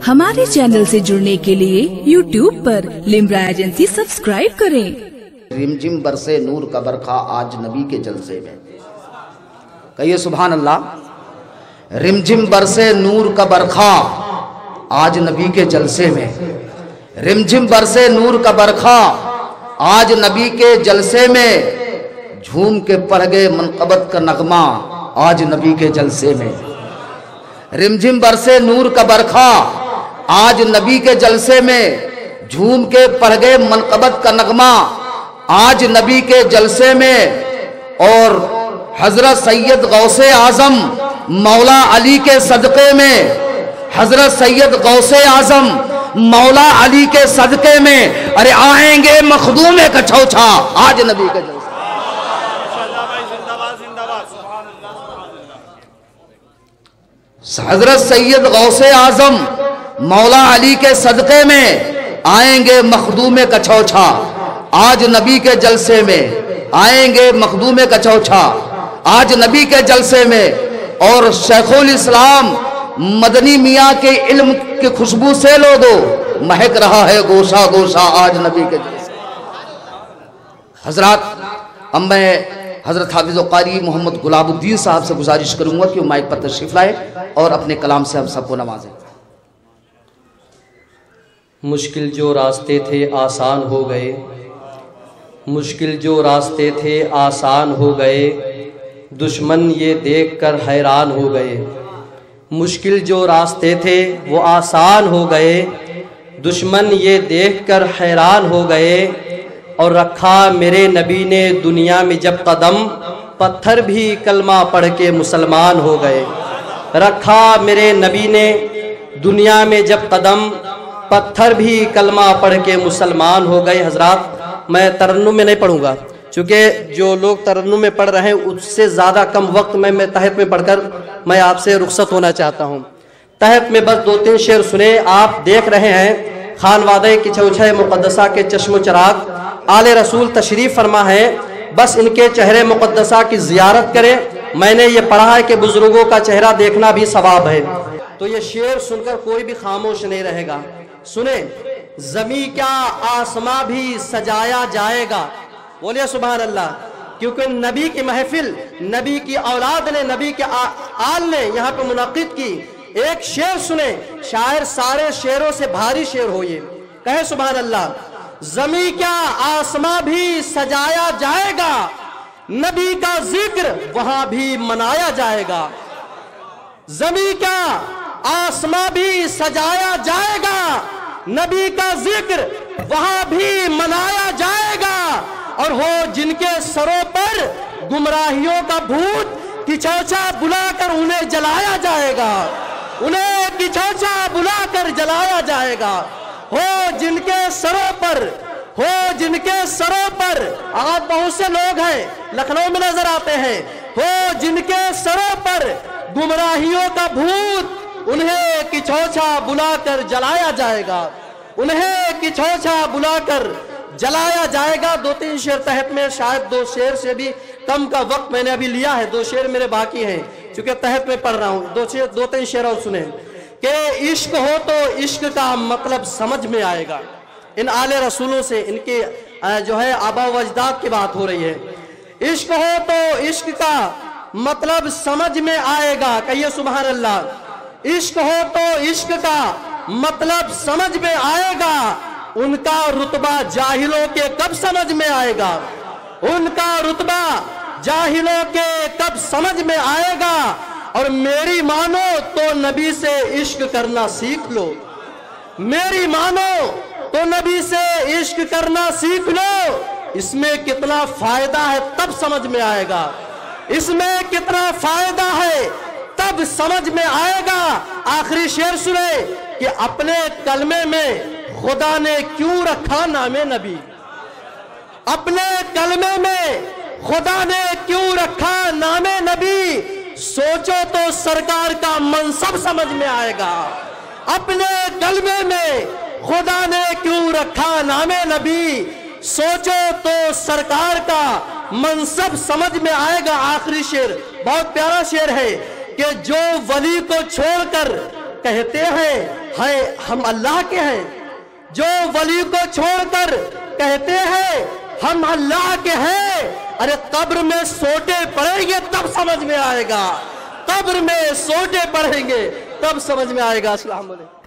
हमारे चैनल से जुड़ने के लिए YouTube पर लिम्रा एजेंसी सब्सक्राइब करें। रिमझिम बरसे नूर का बरखा आज नबी के जलसे में। कहिए सुभान अल्लाह। रिमझिम बरसे नूर का बरखा आज नबी के जलसे में। रिमझिम बरसे नूर का बरखा आज नबी के जलसे में। झूम के पढ़ गए मनक़बत का नगमा आज नबी के जलसे में। रिमझिम बरसे नूर का बरखा आज नबी के जलसे में। झूम के पढ़ गए मनक़बत का नगमा आज नबी के जलसे में। और हजरत सैयद गौसे आजम मौला अली के सदक़े में, हजरत सैयद गौसे आजम मौला अली के सदक़े में, अरे आएंगे मखदूम कछौछा आज नबी के जलसे। हजरत सैयद गौसे आजम मौला अली के सदक़े में आएंगे मखदूम कछौछा आज नबी के जलसे में। आएंगे मखदूम कछौछा आज नबी के जलसे में। और शेखुल इस्लाम मदनी मियाँ के इल्म की खुशबू से लो दो महक रहा है गोशा गोशा आज नबी के जलसे। हजरत, अब मैं हजरत हाफिज़ कारी मोहम्मद गुलाबुद्दीन साहब से गुजारिश करूंगा कि वो माइक पर तशरीफ लाए और अपने कलाम से हम सबको नवाजें। मुश्किल जो रास्ते थे आसान हो गए, मुश्किल जो रास्ते थे आसान हो गए, दुश्मन ये देखकर हैरान हो गए। मुश्किल जो रास्ते थे वो आसान हो गए, दुश्मन ये देखकर हैरान हो गए। और रखा मेरे नबी ने दुनिया में जब कदम, पत्थर भी कलमा पढ़ के मुसलमान हो गए। रखा मेरे नबी ने दुनिया में जब कदम, पत्थर भी कलमा पढ़ के मुसलमान हो गए। हजरात, मैं तरन्नुम में नहीं पढ़ूंगा क्योंकि जो लोग तरन्नुम में पढ़ रहे हैं उससे ज़्यादा कम वक्त में मैं तहत में पढ़कर मैं आपसे रुखसत होना चाहता हूँ। तहत में बस 2-3 शेर सुने। आप देख रहे हैं खानवादे की चौछे मुक़द्दसा के चश्मो चराग आले रसूल तशरीफ़ फरमा है, बस इनके चेहरे मुक़द्दसा की ज़ियारत करें। मैंने ये पढ़ा है कि बुजुर्गों का चेहरा देखना भी सवाब है। तो ये शेर सुनकर कोई भी खामोश नहीं रहेगा। सुने, ज़मी क्या आसमां भी सजाया जाएगा। बोलिए सुभान अल्लाह। क्योंकि नबी की महफिल नबी की औलाद ने, नबी के आल ने यहाँ पे मुनाकिद की। एक शेर सुने, शायर सारे शेरों से भारी शेर हो ये। कहे सुभान अल्लाह। ज़मी क्या आसमां भी सजाया जाएगा, नबी का जिक्र वहां भी मनाया जाएगा। ज़मी क्या आसमां भी सजाया जाएगा, नबी का जिक्र वहां भी मनाया जाएगा। और हो जिनके सरों पर गुमराहियों का भूत, किचौचा बुलाकर उन्हें जलाया जाएगा। उन्हें किचौचा बुलाकर जलाया जाएगा। हो जिनके सरों पर, हो जिनके सरों पर, आज बहुत से लोग हैं लखनऊ में नजर आते हैं, हो जिनके सरों पर गुमराहियों का भूत, उन्हें किचौचा बुलाकर जलाया जाएगा। उन्हें किचौचा बुलाकर जलाया जाएगा। 2-3 शेर तहत में, शायद 2 शेर से भी कम का वक्त मैंने अभी लिया है। 2 शेर मेरे बाकी हैं क्योंकि तहत में पढ़ रहा हूँ। 2-3 शेर और सुने कि इश्क हो तो इश्क का मतलब समझ में आएगा। इन आले रसूलों से इनके जो है आबा व अजदाद की बात हो रही है। इश्क हो तो इश्क का मतलब समझ में आएगा। कहिए सुभान अल्लाह। इश्क हो तो इश्क का मतलब समझ में आएगा। उनका रुतबा जाहिलों के कब समझ में आएगा। उनका रुतबा जाहिलों के कब समझ में आएगा। और मेरी मानो तो नबी से इश्क करना सीख लो। मेरी मानो तो नबी से इश्क करना सीख लो। इसमें कितना फायदा है तब समझ में आएगा। इसमें कितना फायदा है तब समझ में आएगा। आखिरी शेर सुने कि अपने कलमे में खुदा ने क्यों रखा नामे नबी। अपने कलमे में खुदा ने क्यों रखा नामे नबी। सोचो तो सरकार का मनसब समझ में आएगा। अपने कलमे में खुदा ने क्यों रखा नामे नबी। सोचो तो सरकार का मनसब समझ में आएगा। आखिरी शेर बहुत प्यारा शेर है कि जो वली को छोड़कर कहते हैं है हम अल्लाह के हैं, जो वली को छोड़कर कहते हैं हम अल्लाह के हैं, अरे कब्र में सोटे पड़ेंगे तब समझ में आएगा, कब्र में सोटे पड़ेंगे तब समझ में आएगा। अस्सलाम वालेकुम।